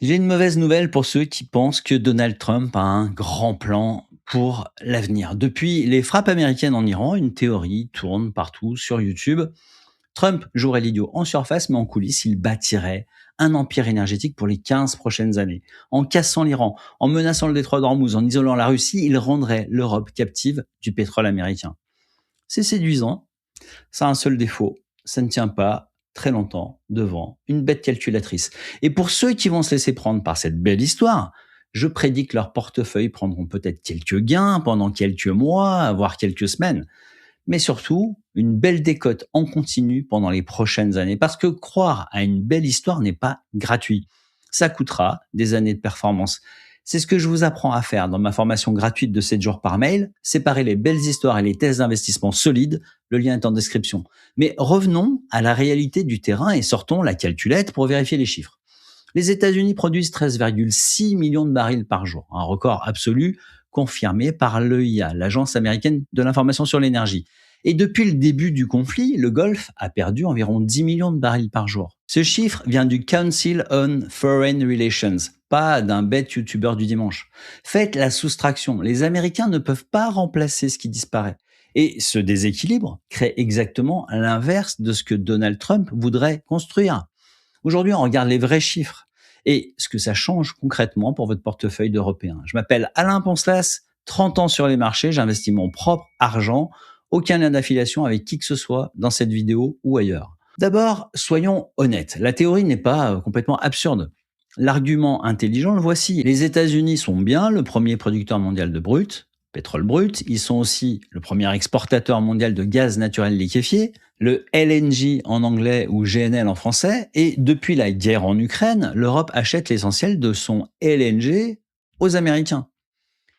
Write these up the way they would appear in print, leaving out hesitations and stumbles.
J'ai une mauvaise nouvelle pour ceux qui pensent que Donald Trump a un grand plan pour l'avenir. Depuis les frappes américaines en Iran, une théorie tourne partout sur YouTube. Trump jouerait l'idiot en surface, mais en coulisses, il bâtirait un empire énergétique pour les 15 prochaines années. En cassant l'Iran, en menaçant le détroit d'Ormuz, en isolant la Russie, il rendrait l'Europe captive du pétrole américain. C'est séduisant, ça a un seul défaut, ça ne tient pas très longtemps devant une bête calculatrice. Et pour ceux qui vont se laisser prendre par cette belle histoire, je prédis que leurs portefeuilles prendront peut-être quelques gains pendant quelques mois, voire quelques semaines, mais surtout une belle décote en continu pendant les prochaines années. Parce que croire à une belle histoire n'est pas gratuit. Ça coûtera des années de performance. C'est ce que je vous apprends à faire dans ma formation gratuite de 7 jours par mail, séparer les belles histoires et les thèses d'investissement solides. Le lien est en description. Mais revenons à la réalité du terrain et sortons la calculette pour vérifier les chiffres. Les États-Unis produisent 13,6 millions de barils par jour, un record absolu confirmé par l'EIA, l'Agence américaine de l'information sur l'énergie. Et depuis le début du conflit, le Golfe a perdu environ 10 millions de barils par jour. Ce chiffre vient du Council on Foreign Relations, pas d'un bête youtubeur du dimanche. Faites la soustraction, les Américains ne peuvent pas remplacer ce qui disparaît. Et ce déséquilibre crée exactement l'inverse de ce que Donald Trump voudrait construire. Aujourd'hui, on regarde les vrais chiffres et ce que ça change concrètement pour votre portefeuille d'Européens. Je m'appelle Alain Poncelas, 30 ans sur les marchés, j'investis mon propre argent, aucun lien d'affiliation avec qui que ce soit dans cette vidéo ou ailleurs. D'abord, soyons honnêtes, la théorie n'est pas complètement absurde. L'argument intelligent, le voici. Les États-Unis sont bien le premier producteur mondial de brut, pétrole brut. Ils sont aussi le premier exportateur mondial de gaz naturel liquéfié, le LNG en anglais ou GNL en français. Et depuis la guerre en Ukraine, l'Europe achète l'essentiel de son LNG aux Américains.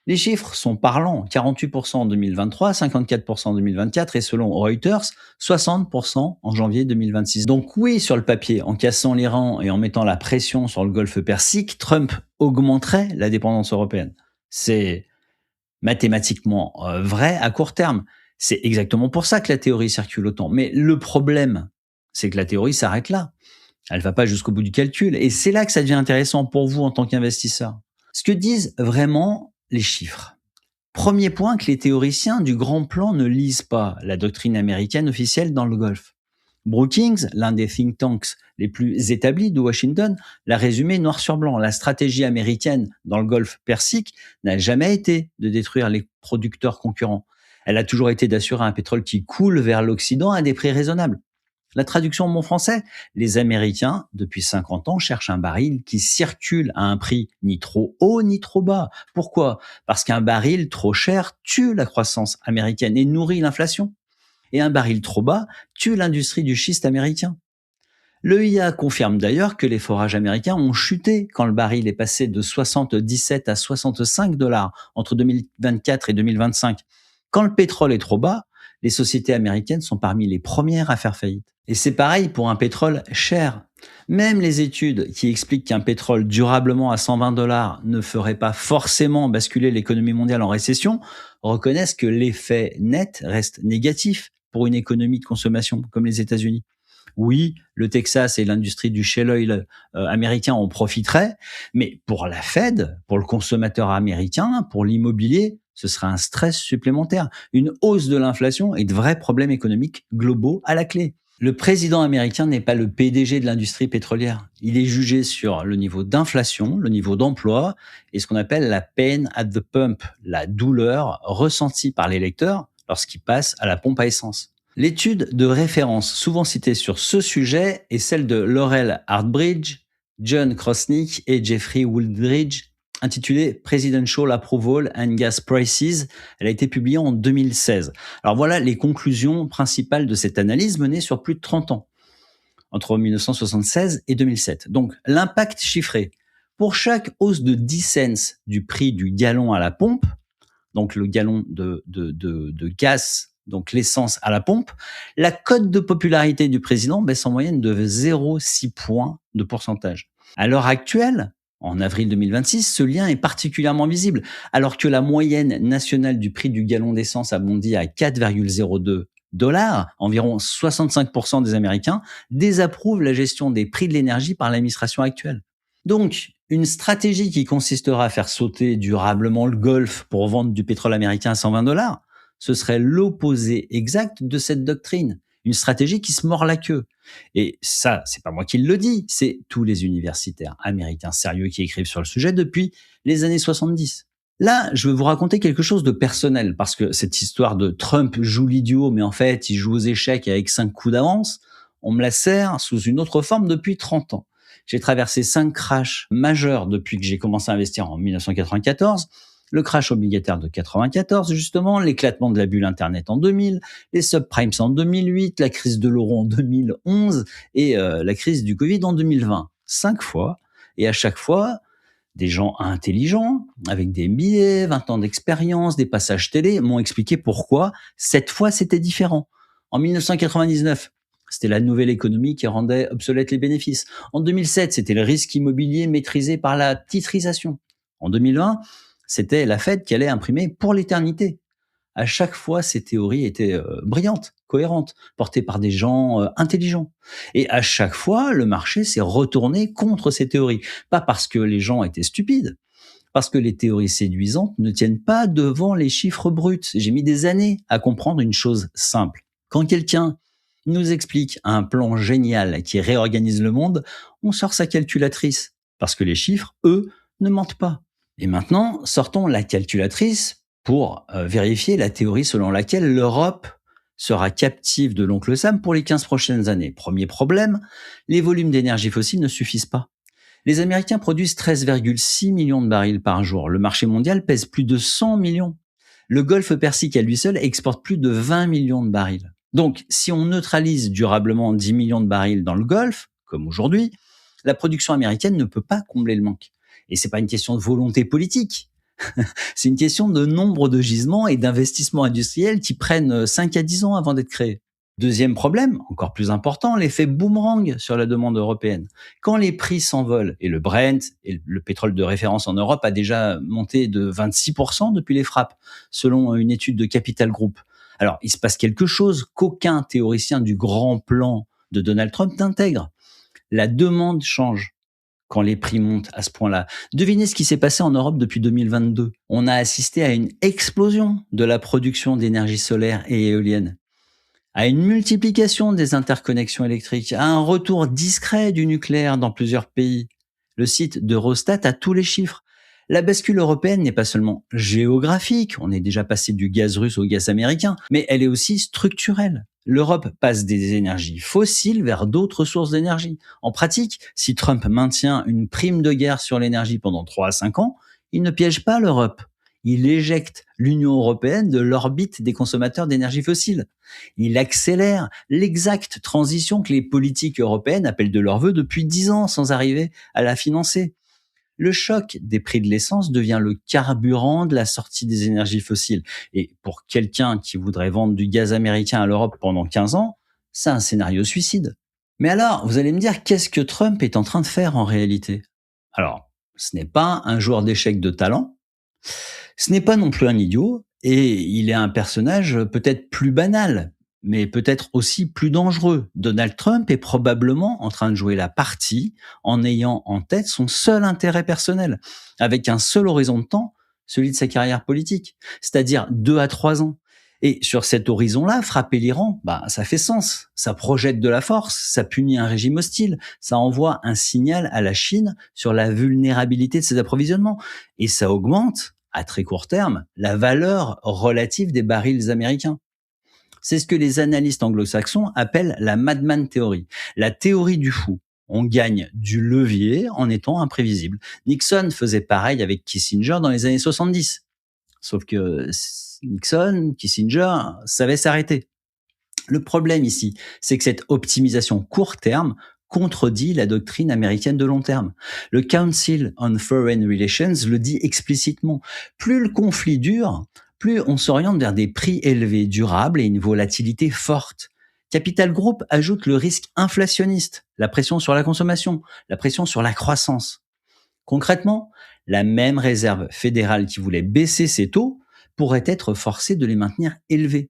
Les chiffres sont parlants, 48% en 2023, 54% en 2024 et selon Reuters, 60% en janvier 2026. Donc oui, sur le papier, en cassant l'Iran et en mettant la pression sur le golfe Persique, Trump augmenterait la dépendance européenne. C'est mathématiquement vrai à court terme. C'est exactement pour ça que la théorie circule autant. Mais le problème, c'est que la théorie s'arrête là. Elle va pas jusqu'au bout du calcul. Et c'est là que ça devient intéressant pour vous en tant qu'investisseur. Ce que disent vraiment les chiffres. Premier point, que les théoriciens du grand plan ne lisent pas la doctrine américaine officielle dans le Golfe. Brookings, l'un des think tanks les plus établis de Washington, l'a résumé noir sur blanc. La stratégie américaine dans le Golfe Persique n'a jamais été de détruire les producteurs concurrents. Elle a toujours été d'assurer un pétrole qui coule vers l'Occident à des prix raisonnables. La traduction en bon français, les Américains, depuis 50 ans, cherchent un baril qui circule à un prix ni trop haut ni trop bas. Pourquoi? Parce qu'un baril trop cher tue la croissance américaine et nourrit l'inflation. Et un baril trop bas tue l'industrie du schiste américain. L'EIA confirme d'ailleurs que les forages américains ont chuté quand le baril est passé de 77 à 65 dollars entre 2024 et 2025. Quand le pétrole est trop bas, les sociétés américaines sont parmi les premières à faire faillite. Et c'est pareil pour un pétrole cher. Même les études qui expliquent qu'un pétrole durablement à 120 dollars ne ferait pas forcément basculer l'économie mondiale en récession reconnaissent que l'effet net reste négatif pour une économie de consommation comme les États-Unis. Oui, le Texas et l'industrie du shale oil américain en profiteraient, mais pour la Fed, pour le consommateur américain, pour l'immobilier, ce serait un stress supplémentaire, une hausse de l'inflation et de vrais problèmes économiques globaux à la clé. Le président américain n'est pas le PDG de l'industrie pétrolière. Il est jugé sur le niveau d'inflation, le niveau d'emploi et ce qu'on appelle la pain at the pump, la douleur ressentie par les lecteurs lorsqu'ils passent à la pompe à essence. L'étude de référence souvent citée sur ce sujet est celle de Laurel Hardbridge, John Krosnick et Jeffrey Wooldridge, intitulée Presidential Approval and Gas Prices. Elle a été publiée en 2016. Alors voilà les conclusions principales de cette analyse menée sur plus de 30 ans, entre 1976 et 2007. Donc l'impact chiffré. Pour chaque hausse de 10 cents du prix du gallon à la pompe, donc le gallon de gaz, donc l'essence à la pompe, la cote de popularité du président baisse en moyenne de 0,6 points de pourcentage. À l'heure actuelle, en avril 2026, ce lien est particulièrement visible, alors que la moyenne nationale du prix du gallon d'essence a bondi à 4,02 dollars, environ 65% des Américains désapprouvent la gestion des prix de l'énergie par l'administration actuelle. Donc, une stratégie qui consistera à faire sauter durablement le Golfe pour vendre du pétrole américain à 120 $, ce serait l'opposé exact de cette doctrine. Une stratégie qui se mord la queue. Et ça, c'est pas moi qui le dis, c'est tous les universitaires américains sérieux qui écrivent sur le sujet depuis les années 70. Là, je veux vous raconter quelque chose de personnel, parce que cette histoire de Trump joue l'idiot, mais en fait, il joue aux échecs avec 5 coups d'avance, on me la sert sous une autre forme depuis 30 ans. J'ai traversé 5 crashs majeurs depuis que j'ai commencé à investir en 1994. Le crash obligataire de 94, justement, l'éclatement de la bulle Internet en 2000, les subprimes en 2008, la crise de l'euro en 2011 et la crise du Covid en 2020. 5 fois. Et à chaque fois, des gens intelligents, avec des MBA, 20 ans d'expérience, des passages télé, m'ont expliqué pourquoi cette fois c'était différent. En 1999, c'était la nouvelle économie qui rendait obsolètes les bénéfices. En 2007, c'était le risque immobilier maîtrisé par la titrisation. En 2020, c'était la Fed qui allait imprimer pour l'éternité. À chaque fois, ces théories étaient brillantes, cohérentes, portées par des gens intelligents. Et à chaque fois, le marché s'est retourné contre ces théories. Pas parce que les gens étaient stupides, parce que les théories séduisantes ne tiennent pas devant les chiffres bruts. J'ai mis des années à comprendre une chose simple. Quand quelqu'un nous explique un plan génial qui réorganise le monde, on sort sa calculatrice, parce que les chiffres, eux, ne mentent pas. Et maintenant, sortons la calculatrice pour vérifier la théorie selon laquelle l'Europe sera captive de l'oncle Sam pour les 15 prochaines années. Premier problème, les volumes d'énergie fossile ne suffisent pas. Les Américains produisent 13,6 millions de barils par jour. Le marché mondial pèse plus de 100 millions. Le Golfe Persique à lui seul exporte plus de 20 millions de barils. Donc, si on neutralise durablement 10 millions de barils dans le Golfe, comme aujourd'hui, la production américaine ne peut pas combler le manque. Et c'est pas une question de volonté politique. C'est une question de nombre de gisements et d'investissements industriels qui prennent 5 à 10 ans avant d'être créés. Deuxième problème, encore plus important, l'effet boomerang sur la demande européenne. Quand les prix s'envolent, et le Brent, et le pétrole de référence en Europe a déjà monté de 26% depuis les frappes, selon une étude de Capital Group. Alors, il se passe quelque chose qu'aucun théoricien du grand plan de Donald Trump n'intègre. La demande change quand les prix montent à ce point-là. Devinez ce qui s'est passé en Europe depuis 2022. On a assisté à une explosion de la production d'énergie solaire et éolienne, à une multiplication des interconnexions électriques, à un retour discret du nucléaire dans plusieurs pays. Le site d'Eurostat a tous les chiffres. La bascule européenne n'est pas seulement géographique, on est déjà passé du gaz russe au gaz américain, mais elle est aussi structurelle. L'Europe passe des énergies fossiles vers d'autres sources d'énergie. En pratique, si Trump maintient une prime de guerre sur l'énergie pendant 3 à 5 ans, il ne piège pas l'Europe. Il éjecte l'Union européenne de l'orbite des consommateurs d'énergie fossile. Il accélère l'exacte transition que les politiques européennes appellent de leur vœu depuis 10 ans sans arriver à la financer. Le choc des prix de l'essence devient le carburant de la sortie des énergies fossiles. Et pour quelqu'un qui voudrait vendre du gaz américain à l'Europe pendant 15 ans, c'est un scénario suicide. Mais alors, vous allez me dire, qu'est-ce que Trump est en train de faire en réalité? Alors, ce n'est pas un joueur d'échecs de talent, ce n'est pas non plus un idiot, et il est un personnage peut-être plus banal, mais peut-être aussi plus dangereux. Donald Trump est probablement en train de jouer la partie en ayant en tête son seul intérêt personnel, avec un seul horizon de temps, celui de sa carrière politique, c'est-à-dire 2 à 3 ans. Et sur cet horizon-là, frapper l'Iran, ça fait sens. Ça projette de la force, ça punit un régime hostile, ça envoie un signal à la Chine sur la vulnérabilité de ses approvisionnements. Et ça augmente, à très court terme, la valeur relative des barils américains. C'est ce que les analystes anglo-saxons appellent la Madman Theory, la théorie du fou. On gagne du levier en étant imprévisible. Nixon faisait pareil avec Kissinger dans les années 70. Sauf que Nixon, Kissinger, savaient s'arrêter. Le problème ici, c'est que cette optimisation court terme contredit la doctrine américaine de long terme. Le Council on Foreign Relations le dit explicitement. Plus le conflit dure, plus on s'oriente vers des prix élevés, durables et une volatilité forte. Capital Group ajoute le risque inflationniste, la pression sur la consommation, la pression sur la croissance. Concrètement, la même réserve fédérale qui voulait baisser ses taux pourrait être forcée de les maintenir élevés.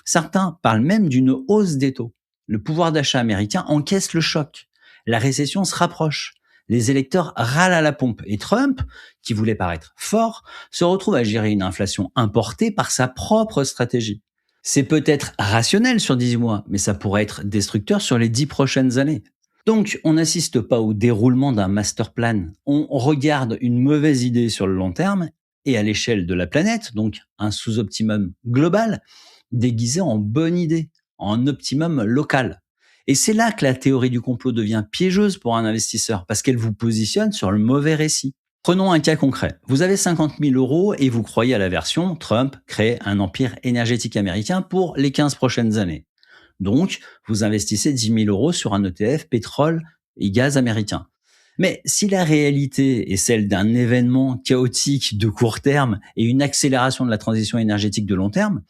Certains parlent même d'une hausse des taux. Le pouvoir d'achat américain encaisse le choc. La récession se rapproche. Les électeurs râlent à la pompe et Trump, qui voulait paraître fort, se retrouve à gérer une inflation importée par sa propre stratégie. C'est peut-être rationnel sur 18 mois, mais ça pourrait être destructeur sur les 10 prochaines années. Donc, on n'assiste pas au déroulement d'un master plan. On regarde une mauvaise idée sur le long terme et à l'échelle de la planète, donc un sous-optimum global, déguisé en bonne idée, en optimum local. Et c'est là que la théorie du complot devient piégeuse pour un investisseur, parce qu'elle vous positionne sur le mauvais récit. Prenons un cas concret. Vous avez 50 000 euros et vous croyez à la version Trump crée un empire énergétique américain pour les 15 prochaines années. Donc, vous investissez 10 000 euros sur un ETF pétrole et gaz américain. Mais si la réalité est celle d'un événement chaotique de court terme et une accélération de la transition énergétique de long terme,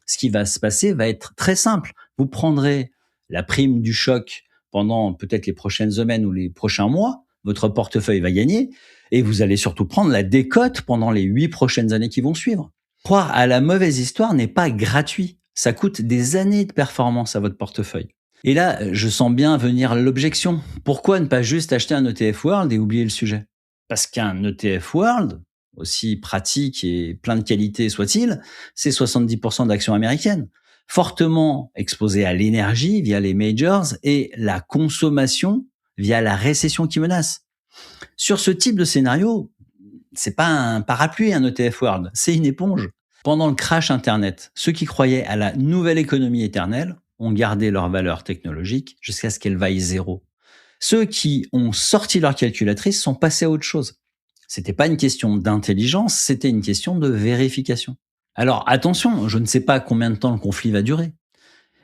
ce qui va se passer va être très simple. Vous prendrez la prime du choc pendant peut-être les prochaines semaines ou les prochains mois, votre portefeuille va gagner, et vous allez surtout prendre la décote pendant les 8 prochaines années qui vont suivre. Croire à la mauvaise histoire n'est pas gratuit. Ça coûte des années de performance à votre portefeuille. Et là, je sens bien venir l'objection. Pourquoi ne pas juste acheter un ETF World et oublier le sujet? Parce qu'un ETF World, aussi pratique et plein de qualités soit-il, c'est 70% d'actions américaines, fortement exposées à l'énergie via les majors et la consommation via la récession qui menace. Sur ce type de scénario, c'est pas un parapluie, un ETF World, c'est une éponge. Pendant le crash Internet, ceux qui croyaient à la nouvelle économie éternelle ont gardé leur valeur technologique jusqu'à ce qu'elle vaille zéro. Ceux qui ont sorti leur calculatrice sont passés à autre chose. C'était pas une question d'intelligence, c'était une question de vérification. Alors attention, je ne sais pas combien de temps le conflit va durer.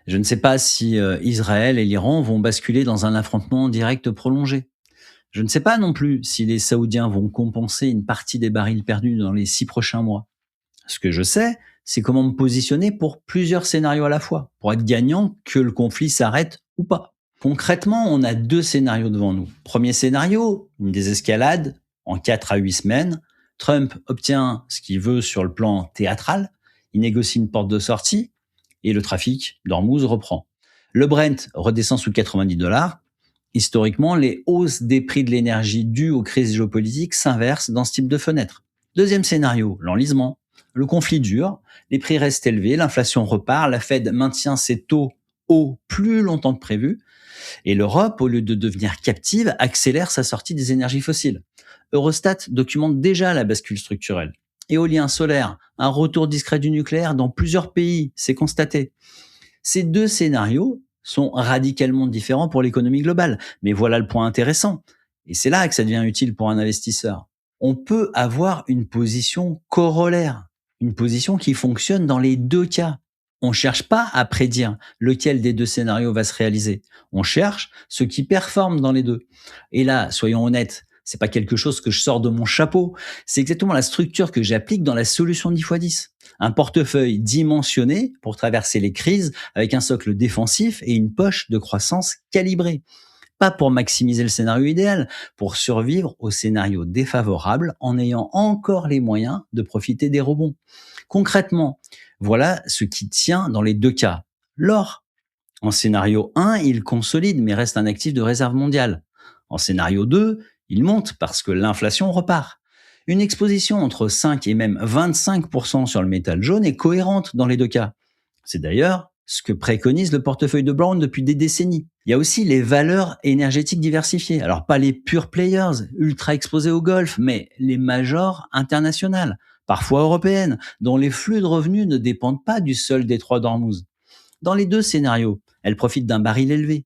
Je ne sais pas si Israël et l'Iran vont basculer dans un affrontement direct prolongé. Je ne sais pas non plus si les Saoudiens vont compenser une partie des barils perdus dans les 6 prochains mois. Ce que je sais, c'est comment me positionner pour plusieurs scénarios à la fois, pour être gagnant que le conflit s'arrête ou pas. Concrètement, on a deux scénarios devant nous. Premier scénario, une désescalade en 4 à 8 semaines. Trump obtient ce qu'il veut sur le plan théâtral, il négocie une porte de sortie et le trafic d'Ormuz reprend. Le Brent redescend sous 90 dollars. Historiquement, les hausses des prix de l'énergie dues aux crises géopolitiques s'inversent dans ce type de fenêtre. Deuxième scénario, l'enlisement. Le conflit dure, les prix restent élevés, l'inflation repart, la Fed maintient ses taux hauts plus longtemps que prévu, et l'Europe, au lieu de devenir captive, accélère sa sortie des énergies fossiles. Eurostat documente déjà la bascule structurelle. Éolien, solaire, un retour discret du nucléaire dans plusieurs pays, c'est constaté. Ces deux scénarios sont radicalement différents pour l'économie globale, mais voilà le point intéressant. Et c'est là que ça devient utile pour un investisseur. On peut avoir une position corollaire, une position qui fonctionne dans les deux cas. On cherche pas à prédire lequel des deux scénarios va se réaliser. On cherche ce qui performe dans les deux. Et là, soyons honnêtes, c'est pas quelque chose que je sors de mon chapeau. C'est exactement la structure que j'applique dans la solution 10x10. Un portefeuille dimensionné pour traverser les crises avec un socle défensif et une poche de croissance calibrée. Pas pour maximiser le scénario idéal, pour survivre au scénario défavorable en ayant encore les moyens de profiter des rebonds. Concrètement, voilà ce qui tient dans les deux cas. L'or. En scénario 1, il consolide mais reste un actif de réserve mondiale. En scénario 2, il monte parce que l'inflation repart. Une exposition entre 5 et même 25% sur le métal jaune est cohérente dans les deux cas. C'est d'ailleurs ce que préconise le portefeuille de Brown depuis des décennies. Il y a aussi les valeurs énergétiques diversifiées. Alors pas les pure players, ultra exposés au Golfe, mais les majors internationales, parfois européennes, dont les flux de revenus ne dépendent pas du seul détroit d'Ormuz. Dans les deux scénarios, elle profite d'un baril élevé.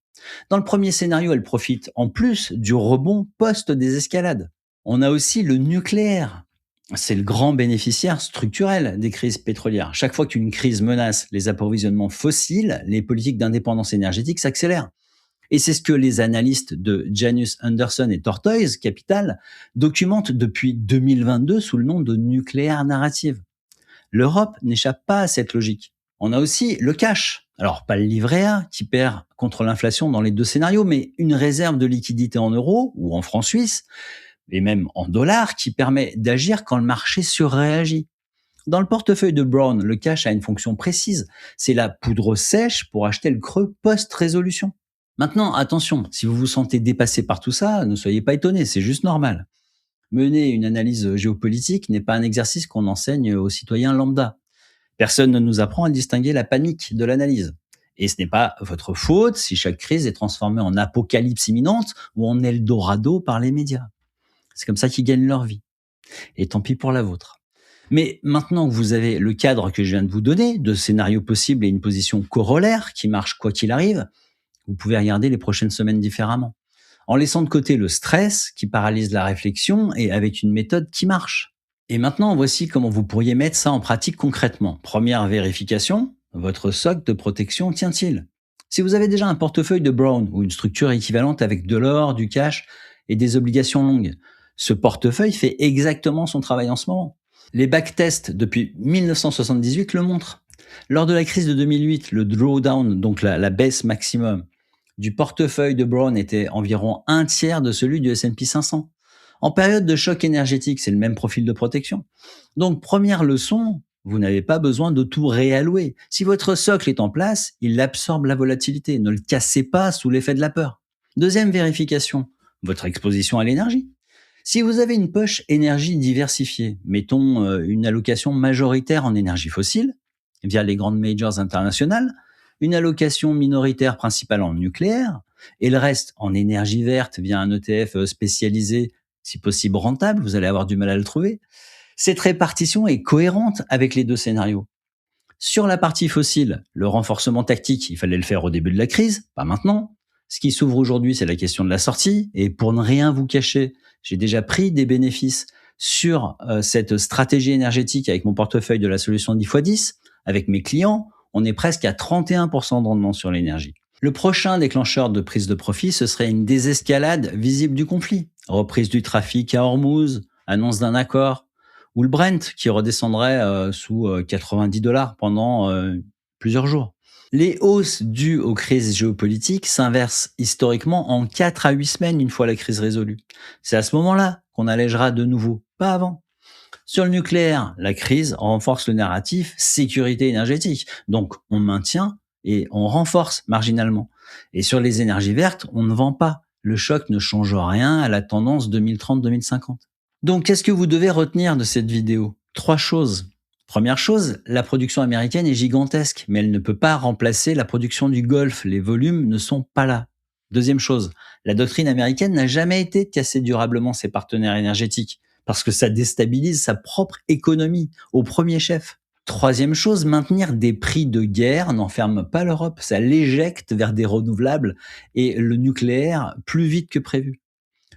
Dans le premier scénario, elle profite en plus du rebond post-désescalade. On a aussi le nucléaire. C'est le grand bénéficiaire structurel des crises pétrolières. Chaque fois qu'une crise menace les approvisionnements fossiles, les politiques d'indépendance énergétique s'accélèrent. Et c'est ce que les analystes de Janus Henderson et Tortoise Capital documentent depuis 2022 sous le nom de nucléaire narrative. L'Europe n'échappe pas à cette logique. On a aussi le cash. Alors, pas le livret A qui perd contre l'inflation dans les deux scénarios, mais une réserve de liquidité en euros ou en francs suisses, et même en dollars, qui permet d'agir quand le marché surréagit. Dans le portefeuille de Brown, le cash a une fonction précise. C'est la poudre sèche pour acheter le creux post-résolution. Maintenant, attention, si vous vous sentez dépassé par tout ça, ne soyez pas étonné, c'est juste normal. Mener une analyse géopolitique n'est pas un exercice qu'on enseigne aux citoyens lambda. Personne ne nous apprend à distinguer la panique de l'analyse. Et ce n'est pas votre faute si chaque crise est transformée en apocalypse imminente ou en Eldorado par les médias. C'est comme ça qu'ils gagnent leur vie. Et tant pis pour la vôtre. Mais maintenant que vous avez le cadre que je viens de vous donner, de scénarios possibles et une position corollaire qui marche quoi qu'il arrive, vous pouvez regarder les prochaines semaines différemment. En laissant de côté le stress qui paralyse la réflexion et avec une méthode qui marche. Et maintenant, voici comment vous pourriez mettre ça en pratique concrètement. Première vérification, votre socle de protection tient-il? Si vous avez déjà un portefeuille de Brown ou une structure équivalente avec de l'or, du cash et des obligations longues, ce portefeuille fait exactement son travail en ce moment. Les backtests depuis 1978 le montrent. Lors de la crise de 2008, le drawdown, donc la baisse maximum du portefeuille de Brown était environ un tiers de celui du S&P 500. En période de choc énergétique, c'est le même profil de protection. Donc, première leçon, vous n'avez pas besoin de tout réallouer. Si votre socle est en place, il absorbe la volatilité. Ne le cassez pas sous l'effet de la peur. Deuxième vérification, votre exposition à l'énergie. Si vous avez une poche énergie diversifiée, mettons une allocation majoritaire en énergie fossile, via les grandes majors internationales, une allocation minoritaire principale en nucléaire, et le reste en énergie verte via un ETF spécialisé, si possible rentable, vous allez avoir du mal à le trouver, cette répartition est cohérente avec les deux scénarios. Sur la partie fossile, le renforcement tactique, il fallait le faire au début de la crise, pas maintenant. Ce qui s'ouvre aujourd'hui, c'est la question de la sortie. Et pour ne rien vous cacher, j'ai déjà pris des bénéfices sur cette stratégie énergétique avec mon portefeuille de la solution 10x10. Avec mes clients, on est presque à 31% de rendement sur l'énergie. Le prochain déclencheur de prise de profit, ce serait une désescalade visible du conflit. Reprise du trafic à Hormuz, annonce d'un accord, ou le Brent qui redescendrait sous 90 dollars pendant plusieurs jours. Les hausses dues aux crises géopolitiques s'inversent historiquement en 4 à 8 semaines une fois la crise résolue. C'est à ce moment-là qu'on allégera de nouveau, pas avant. Sur le nucléaire, la crise renforce le narratif sécurité énergétique. Donc on maintient et on renforce marginalement. Et sur les énergies vertes, on ne vend pas. Le choc ne change rien à la tendance 2030-2050. Donc, qu'est-ce que vous devez retenir de cette vidéo? 3 choses. Première chose, la production américaine est gigantesque, mais elle ne peut pas remplacer la production du Golfe. Les volumes ne sont pas là. Deuxième chose, la doctrine américaine n'a jamais été de casser durablement ses partenaires énergétiques, parce que ça déstabilise sa propre économie, au premier chef. Troisième chose, maintenir des prix de guerre n'enferme pas l'Europe, ça l'éjecte vers des renouvelables et le nucléaire plus vite que prévu.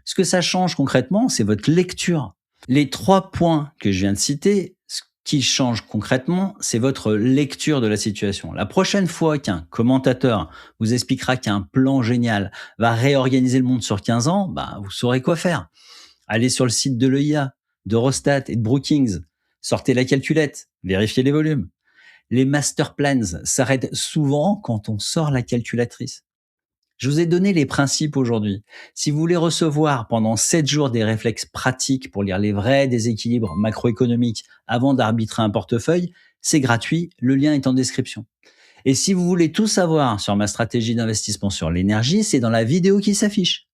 Ce que ça change concrètement, c'est votre lecture. Les 3 points que je viens de citer, ce qui change concrètement, c'est votre lecture de la situation. La prochaine fois qu'un commentateur vous expliquera qu'un plan génial va réorganiser le monde sur 15 ans, bah, vous saurez quoi faire. Allez sur le site de l'EIA, d'Eurostat et de Brookings. Sortez la calculette, vérifiez les volumes. Les master plans s'arrêtent souvent quand on sort la calculatrice. Je vous ai donné les principes aujourd'hui. Si vous voulez recevoir pendant 7 jours des réflexes pratiques pour lire les vrais déséquilibres macroéconomiques avant d'arbitrer un portefeuille, c'est gratuit, le lien est en description. Et si vous voulez tout savoir sur ma stratégie d'investissement sur l'énergie, c'est dans la vidéo qui s'affiche.